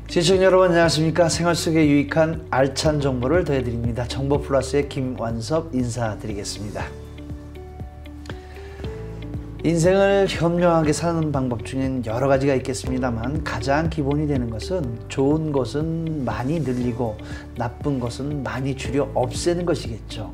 시청자 여러분 안녕하십니까. 생활 속에 유익한 알찬 정보를 더해드립니다. 정보 플러스의 김완섭 인사드리겠습니다. 인생을 현명하게 사는 방법 중엔 여러 가지가 있겠습니다만 가장 기본이 되는 것은 좋은 것은 많이 늘리고 나쁜 것은 많이 줄여 없애는 것이겠죠.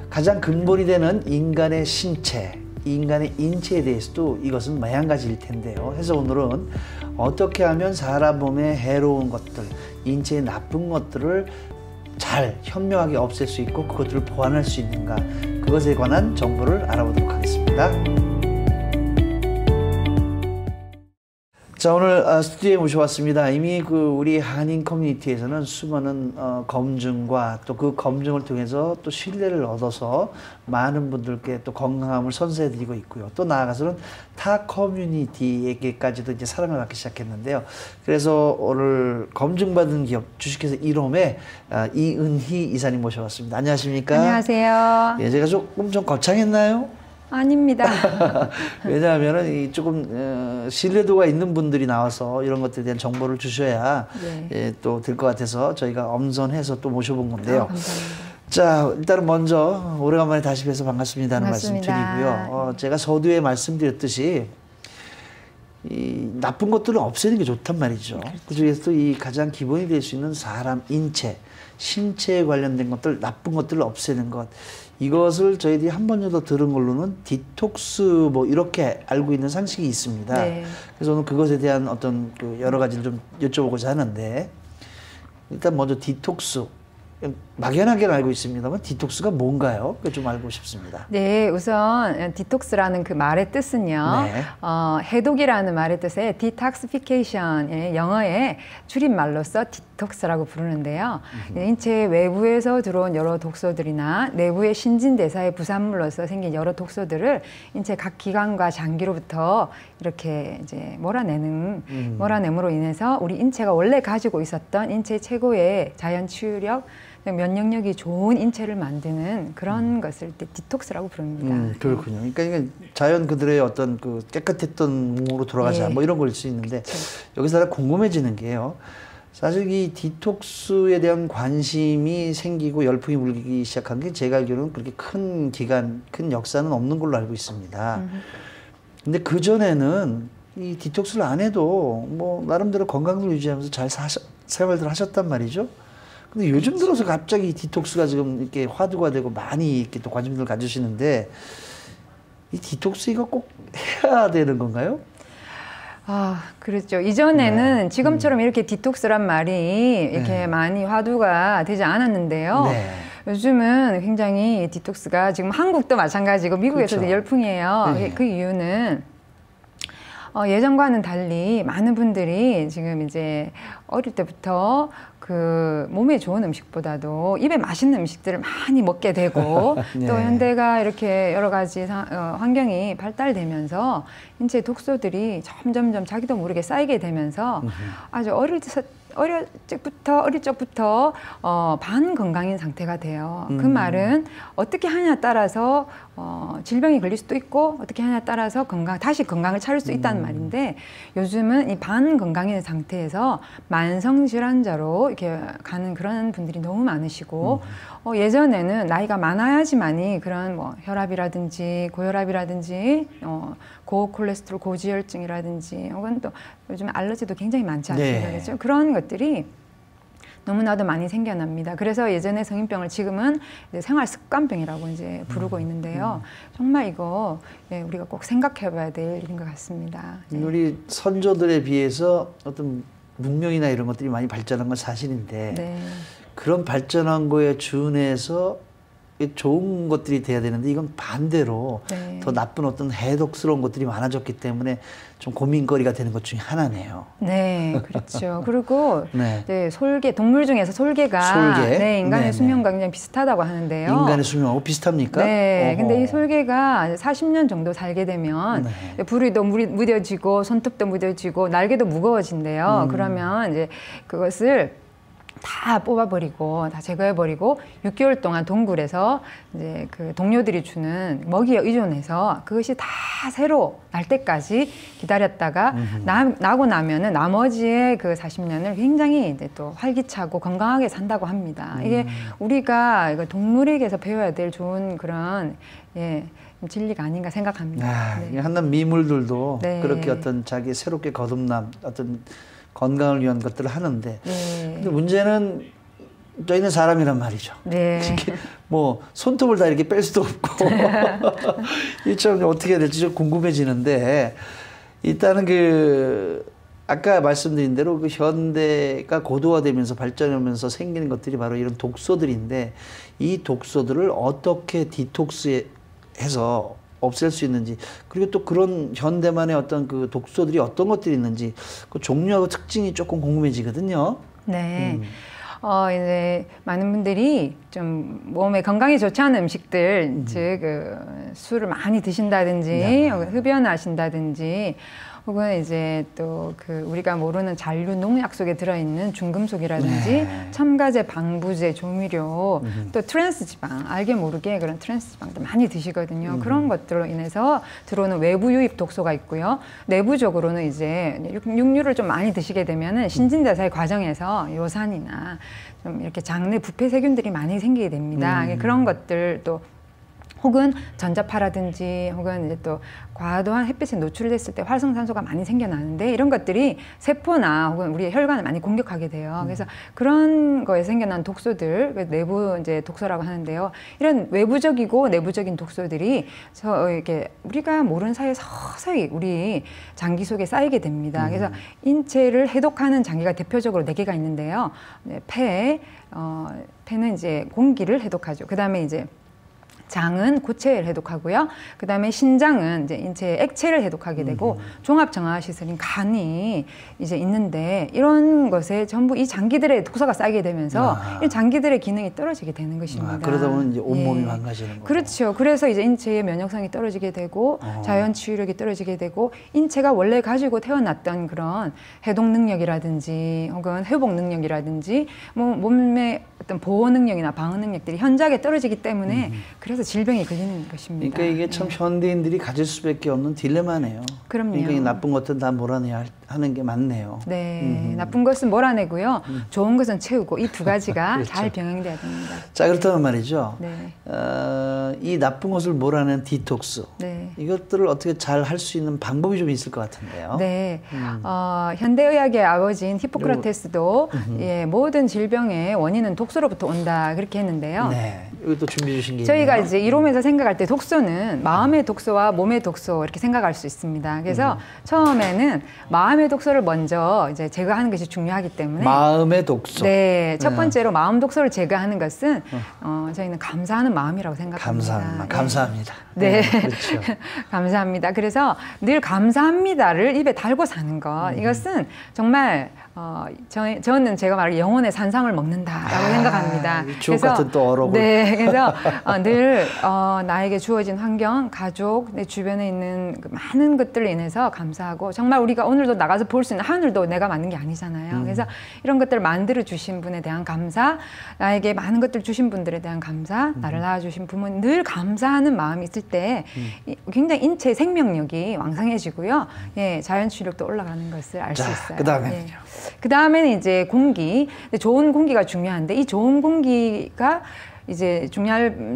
가장 근본이 되는 인간의 신체, 인간의 인체에 대해서도 이것은 마찬가지일 텐데요. 그래서 오늘은 어떻게 하면 사람 몸에 해로운 것들, 인체에 나쁜 것들을 잘 현명하게 없앨 수 있고 그것들을 보완할 수 있는가, 그것에 관한 정보를 알아보도록 하겠습니다. 자, 오늘 스튜디오에 모셔왔습니다. 이미 우리 한인 커뮤니티에서는 수많은 검증과 또 그 검증을 통해서 또 신뢰를 얻어서 많은 분들께 또 건강함을 선사해드리고 있고요. 또 나아가서는 타 커뮤니티에게까지도 이제 사랑을 받기 시작했는데요. 그래서 오늘 검증받은 기업 주식회사 이롬의 이은희 이사님 모셔왔습니다. 안녕하십니까? 안녕하세요. 예, 제가 조금 좀 거창했나요? 아닙니다. 왜냐하면 조금 신뢰도가 있는 분들이 나와서 이런 것들에 대한 정보를 주셔야 네. 예, 또 될 것 같아서 저희가 엄선해서 또 모셔본 건데요. 감사합니다. 자, 일단은 먼저 오래간만에 다시 뵈서 반갑습니다는 반갑습니다. 말씀 드리고요. 제가 서두에 말씀드렸듯이 이 나쁜 것들을 없애는 게 좋단 말이죠. 그렇죠. 그중에서 또 이 가장 기본이 될 수 있는 사람 인체, 신체에 관련된 것들, 나쁜 것들을 없애는 것, 이것을 저희들이 한 번 정도 들은 걸로는 디톡스 뭐 이렇게 알고 있는 상식이 있습니다. 네. 그래서 오늘 그것에 대한 어떤 여러 가지를 좀 여쭤보고자 하는데, 일단 먼저 디톡스, 막연하게는 알고 있습니다만 디톡스가 뭔가요? 좀 알고 싶습니다. 네, 우선 디톡스라는 그 말의 뜻은요. 네. 해독이라는 말의 뜻에 디톡시피케이션의 영어의 줄임말로서 디톡스라고 부르는데요. 인체 외부에서 들어온 여러 독소들이나 내부의 신진대사의 부산물로서 생긴 여러 독소들을 인체 각 기관과 장기로부터 이렇게 이제 몰아냄으로 인해서 우리 인체가 원래 가지고 있었던 인체 최고의 자연 치유력, 면역력이 좋은 인체를 만드는 그런 것을 디톡스라고 부릅니다. 그렇군요. 그러니까 이게 자연 그들의 어떤 그 깨끗했던 몸으로 돌아가자, 예. 뭐 이런 걸 수 있는데, 그렇죠. 여기서 궁금해지는 게요. 사실 이 디톡스에 대한 관심이 생기고 열풍이 불기 시작한 게 제가 알기로는 그렇게 큰 기간, 큰 역사는 없는 걸로 알고 있습니다. 근데 그전에는 이 디톡스를 안 해도 뭐 나름대로 건강을 유지하면서 잘 생활들 하셨단 말이죠. 근데 요즘 들어서 갑자기 디톡스가 지금 이렇게 화두가 되고 많이 이렇게 또 관심을 가지시는데, 이 디톡스 이거 꼭 해야 되는 건가요? 아, 그렇죠. 이전에는 네. 지금처럼 이렇게 디톡스란 말이 이렇게 네. 많이 화두가 되지 않았는데요. 네. 요즘은 굉장히 디톡스가 지금 한국도 마찬가지고 미국에서도 그렇죠. 열풍이에요. 네. 그 이유는 예전과는 달리 많은 분들이 지금 이제 어릴 때부터 그 몸에 좋은 음식보다도 입에 맛있는 음식들을 많이 먹게 되고 네. 또 현대가 이렇게 여러 가지 환경이 발달되면서 인체 독소들이 점점점 자기도 모르게 쌓이게 되면서 아주 어릴 적부터 반건강인 상태가 돼요. 그 말은 어떻게 하냐에 따라서 질병이 걸릴 수도 있고 어떻게 하냐에 따라서 다시 건강을 찾을 수 있다는 말인데, 요즘은 이 반건강인 상태에서 만성질환자로 이렇게 가는 그런 분들이 너무 많으시고, 예전에는 나이가 많아야지만이 그런 뭐 혈압이라든지 고혈압이라든지 고콜레스테롤 고지혈증이라든지 혹은 또 요즘 알러지도 굉장히 많지 않습니까? 네. 그렇죠? 그런 것들이 너무나도 많이 생겨납니다. 그래서 예전에 성인병을 지금은 이제 생활습관병이라고 이제 부르고 있는데요. 정말 이거 우리가 꼭 생각해봐야 될 일인 것 같습니다. 우리 선조들에 비해서 어떤 문명이나 이런 것들이 많이 발전한 건 사실인데, 네. 그런 발전한 거에 준해서 좋은 것들이 돼야 되는데, 이건 반대로 네. 더 나쁜 어떤 해독스러운 것들이 많아졌기 때문에 좀 고민거리가 되는 것 중에 하나네요. 네, 그렇죠. 그리고 네. 네, 동물 중에서 솔개가 네, 인간의 네네. 수명과 굉장히 비슷하다고 하는데요. 인간의 수명하고 비슷합니까? 네, 어허. 근데 이 솔개가 40년 정도 살게 되면 네. 부리도 무뎌지고 손톱도 무뎌지고 날개도 무거워진대요. 그러면 이제 그것을 다 뽑아버리고 다 제거해버리고 6개월 동안 동굴에서 이제 그 동료들이 주는 먹이에 의존해서 그것이 다 새로 날 때까지 기다렸다가 나고 나면은 나머지의 그 40년을 굉장히 이제 또 활기차고 건강하게 산다고 합니다. 이게 우리가 이거 동물에게서 배워야 될 좋은 그런 진리가 아닌가 생각합니다. 네. 한낱 미물들도 네. 그렇게 어떤 자기 새롭게 거듭남, 어떤 건강을 위한 것들을 하는데, 네. 근데 문제는 저희는 사람이란 말이죠. 네. 뭐 손톱을 다 이렇게 뺄 수도 없고 이참 어떻게 해야 될지 좀 궁금해지는데, 일단은 그 아까 말씀드린 대로 그 현대가 고도화되면서 발전하면서 생기는 것들이 바로 이런 독소들인데, 이 독소들을 어떻게 디톡스해서 없앨 수 있는지, 그리고 또 그런 현대만의 어떤 그 독소들이 어떤 것들이 있는지, 그 종류하고 특징이 조금 궁금해지거든요. 네. 이제 많은 분들이 좀 몸에 건강에 좋지 않은 음식들, 즉 술을 많이 드신다든지, 네. 흡연하신다든지, 혹은 이제 또 그 우리가 모르는 잔류 농약 속에 들어있는 중금속이라든지 네. 첨가제, 방부제, 조미료, 또 트랜스 지방, 알게 모르게 그런 트랜스 지방도 많이 드시거든요. 그런 것들로 인해서 들어오는 외부 유입 독소가 있고요. 내부적으로는 이제 육류를 좀 많이 드시게 되면은 신진대사의 과정에서 요산이나 좀 이렇게 장내 부패 세균들이 많이 생기게 됩니다. 그런 것들도 혹은 전자파라든지 혹은 이제 또 과도한 햇빛에 노출됐을 때 활성산소가 많이 생겨나는데, 이런 것들이 세포나 혹은 우리의 혈관을 많이 공격하게 돼요. 그래서 그런 거에 생겨난 독소들, 내부 이제 독소라고 하는데요. 이런 외부적이고 내부적인 독소들이 이렇게 우리가 모르는 사이에 서서히 우리 장기 속에 쌓이게 됩니다. 그래서 인체를 해독하는 장기가 대표적으로 4개가 있는데요. 폐는 이제 공기를 해독하죠. 그 다음에 이제 장은 고체를 해독하고요. 그 다음에 신장은 이제 인체의 액체를 해독하게 되고, 종합정화시설인 간이 이제 있는데, 이런 것에 전부 이 장기들의 독소가 쌓이게 되면서 이 장기들의 기능이 떨어지게 되는 것입니다. 그러다 보면 이제 온몸이 망가지는 거죠. 그렇죠. 그래서 이제 인체의 면역성이 떨어지게 되고, 자연 치유력이 떨어지게 되고, 인체가 원래 가지고 태어났던 그런 해독 능력이라든지 혹은 회복 능력이라든지 뭐 몸의 어떤 보호 능력이나 방어 능력들이 현저하게 떨어지기 때문에 그래서 질병이 걸리는 것입니다. 그러니까 이게 참 현대인들이 가질 수밖에 없는 딜레마네요. 그럼요. 그러니까 이 나쁜 것들은 다 몰아내야 하는 게 맞네요. 네, 나쁜 것은 몰아내고요. 좋은 것은 채우고, 이 두 가지가 그렇죠. 잘 병행돼야 됩니다. 자, 그렇다면 말이죠. 네. 이 나쁜 것을 몰아내는 디톡스. 네. 이것들을 어떻게 잘 할 수 있는 방법이 좀 있을 것 같은데요. 네, 현대의학의 아버지인 히포크라테스도 모든 질병의 원인은 독소로부터 온다 그렇게 했는데요. 네, 이것도 준비해 주신 게 저희가 있네요. 이제 이론에서 생각할 때 독소는 마음의 독소와 몸의 독소 이렇게 생각할 수 있습니다. 그래서 처음에는 마음의 독소를 먼저 이제 제거하는 것이 중요하기 때문에, 마음의 독소. 네, 첫 번째로 마음 독소를 제거하는 것은 저희는 감사하는 마음이라고 생각합니다. 감사합니다. 네, 그렇죠. 감사합니다. 그래서 늘 감사합니다를 입에 달고 사는 것, 이것은 정말 저는 제가 말하기 영혼의 산상을 먹는다라고 생각합니다. 주옥 같은 또 어록을. 네, 그래서 늘 나에게 주어진 환경, 가족, 내 주변에 있는 그 많은 것들로 인해서 감사하고, 정말 우리가 오늘도 나가서 볼 수 있는 하늘도 내가 만든 게 아니잖아요. 그래서 이런 것들을 만들어 주신 분에 대한 감사, 나에게 많은 것들 주신 분들에 대한 감사, 나를 낳아주신 부모님, 늘 감사하는 마음이 있을 때 굉장히 인체의 생명력이 왕성해지고요. 예, 자연 치유력도 올라가는 것을 알 수 있어요. 그다음에는요. 그 다음에는 이제 공기. 근데 좋은 공기가 중요한데, 이 좋은 공기가 이제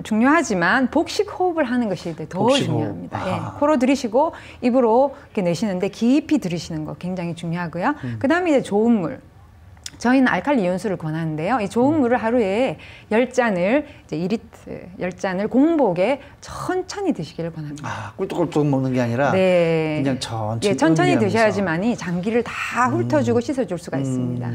중요하지만 복식 호흡을 하는 것이 더 복식 중요합니다. 호흡. 예, 코로 들이쉬고 입으로 이렇게 내쉬는데 깊이 들이쉬는 거 굉장히 중요하고요. 그 다음에 이제 좋은 물. 저희는 알칼리 이온수를 권하는데요. 이 좋은 물을 하루에 10잔을, 이제 2리터 10잔을 공복에 천천히 드시기를 권합니다. 꿀떡꿀떡 먹는 게 아니라 네. 그냥 천천히. 예, 천천히 음미하면서. 드셔야지만이 장기를 다 훑어주고 씻어줄 수가 있습니다.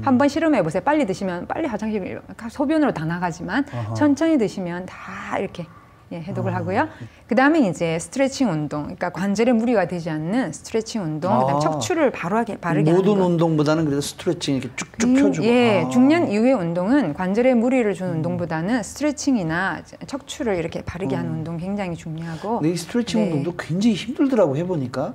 한번 실험해 보세요. 빨리 드시면 빨리 화장실 소변으로 다 나가지만 천천히 드시면 다 이렇게 해독을 하고요. 그다음에 이제 스트레칭 운동, 그러니까 관절에 무리가 되지 않는 스트레칭 운동, 그다음에 척추를 바르게 하는 모든 거. 운동보다는 그래도 스트레칭 이렇게 쭉쭉 펴주고. 예, 중년 이후의 운동은 관절에 무리를 주는 운동보다는 스트레칭이나 척추를 이렇게 바르게 하는 운동 굉장히 중요하고. 근데 이 스트레칭 네. 운동도 굉장히 힘들더라고 해보니까.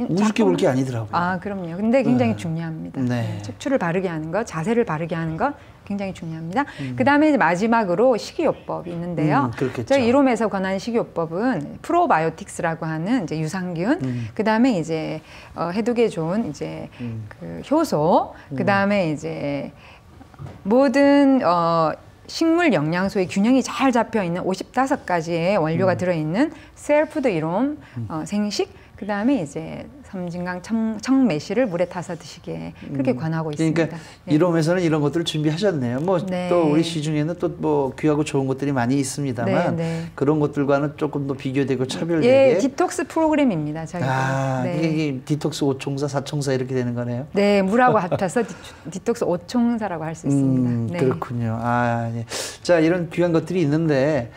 우습게 볼 게 아니더라고요. 아, 그럼요. 근데 굉장히 네. 중요합니다. 네. 척추를 바르게 하는 것, 자세를 바르게 하는 것 굉장히 중요합니다. 그다음에 마지막으로 식이요법이 있는데요. 그렇겠죠. 저희 이롬에서 권하는 식이요법은 프로바이오틱스라고 하는 이제 유산균, 그다음에 이제 해독에 좋은 이제 그 효소, 그다음에 이제 모든 식물 영양소의 균형이 잘 잡혀 있는 55가지의 원료가 들어 있는 셀푸드 이롬 생식, 그다음에 이제 섬진강 청매실을 물에 타서 드시게 그렇게 권하고 있습니다. 그러니까 이롬에서는 이런 것들을 준비하셨네요. 뭐 네. 또 우리 시중에는 또 뭐 귀하고 좋은 것들이 많이 있습니다만 네, 네. 그런 것들과는 조금 더 비교되고 차별되게. 예, 디톡스 프로그램입니다. 저희가. 아, 네. 이게 디톡스 5총사, 4총사 이렇게 되는 거네요. 네, 물하고 합쳐서 디톡스 5총사라고 할 수 있습니다. 네. 그렇군요. 아, 예. 자, 이런 귀한 것들이 있는데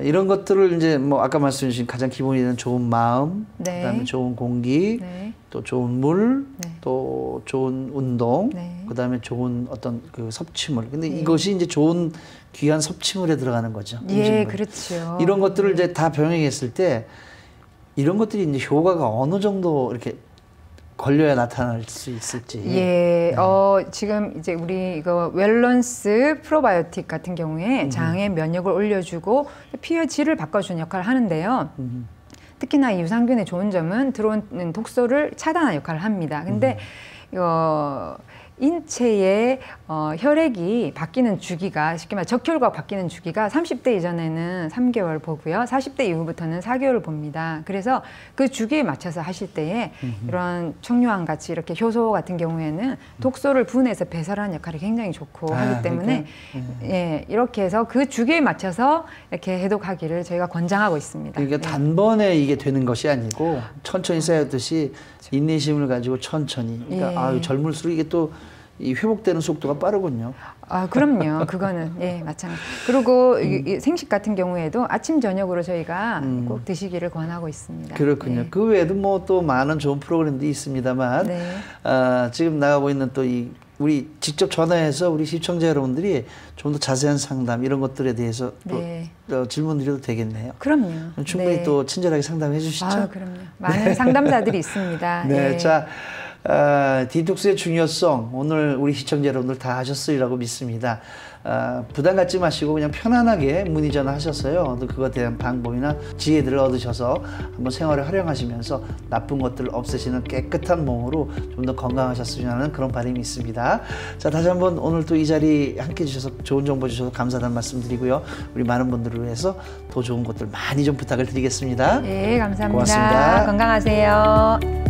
이런 것들을 이제 뭐 아까 말씀해 주신 가장 기본이 되는 좋은 마음, 네. 그다음에 좋은 공기, 네. 또 좋은 물, 네. 또 좋은 운동, 네. 그다음에 좋은 어떤 그 섭취물. 근데 이것이 이제 좋은 귀한 섭취물에 들어가는 거죠. 예, 음식물. 그렇죠. 이런 것들을 이제 다 병행했을 때 이런 것들이 이제 효과가 어느 정도 이렇게 걸려야 나타날 수 있을지. 예, 지금 이제 우리 이거 웰런스 프로바이오틱 같은 경우에 장의 면역을 올려주고 피의 질을 바꿔주는 역할을 하는데요. 특히나 이 유산균의 좋은 점은 들어오는 독소를 차단하는 역할을 합니다. 근데 인체의 혈액이 바뀌는 주기가 쉽게 말해 적혈과 바뀌는 주기가 30대 이전에는 3개월 보고요. 40대 이후부터는 4개월 봅니다. 그래서 그 주기에 맞춰서 하실 때에 이런 청류황 같이 이렇게 효소 같은 경우에는 독소를 분해해서 배설하는 역할이 굉장히 좋고 하기 때문에 예, 이렇게 해서 그 주기에 맞춰서 이렇게 해독하기를 저희가 권장하고 있습니다. 그러니까 단번에 이게 되는 것이 아니고 천천히 쌓였듯이 인내심을 가지고 천천히. 그러니까 예. 아유, 젊을수록 이게 또 이 회복되는 속도가 빠르군요. 아, 그럼요. 그거는 예, 마찬가지. 그리고 이 생식 같은 경우에도 아침 저녁으로 저희가 꼭 드시기를 권하고 있습니다. 그렇군요. 예. 그 외에도 뭐 또 많은 좋은 프로그램도 있습니다만 네. 지금 나가고 있는 또 이 우리 직접 전화해서 우리 시청자 여러분들이 좀 더 자세한 상담 이런 것들에 대해서 네. 또 질문 드려도 되겠네요. 그럼요. 충분히 네. 또 친절하게 상담해 주시죠. 아, 그럼요. 많은 상담사들이 있습니다. 네, 예. 자, 디톡스의 중요성 오늘 우리 시청자 여러분들 다 아셨으리라고 믿습니다. 부담 갖지 마시고 그냥 편안하게 문의 전화하셨어요. 또 그것에 대한 방법이나 지혜들을 얻으셔서 한번 생활을 활용하시면서 나쁜 것들을 없애시는 깨끗한 몸으로 좀 더 건강하셨으면 하는 그런 바람이 있습니다. 자, 다시 한번 오늘 또 이 자리 함께 해주셔서 좋은 정보 주셔서 감사하다는 말씀 드리고요. 우리 많은 분들을 위해서 더 좋은 것들 많이 좀 부탁을 드리겠습니다. 예, 감사합니다. 고맙습니다. 건강하세요.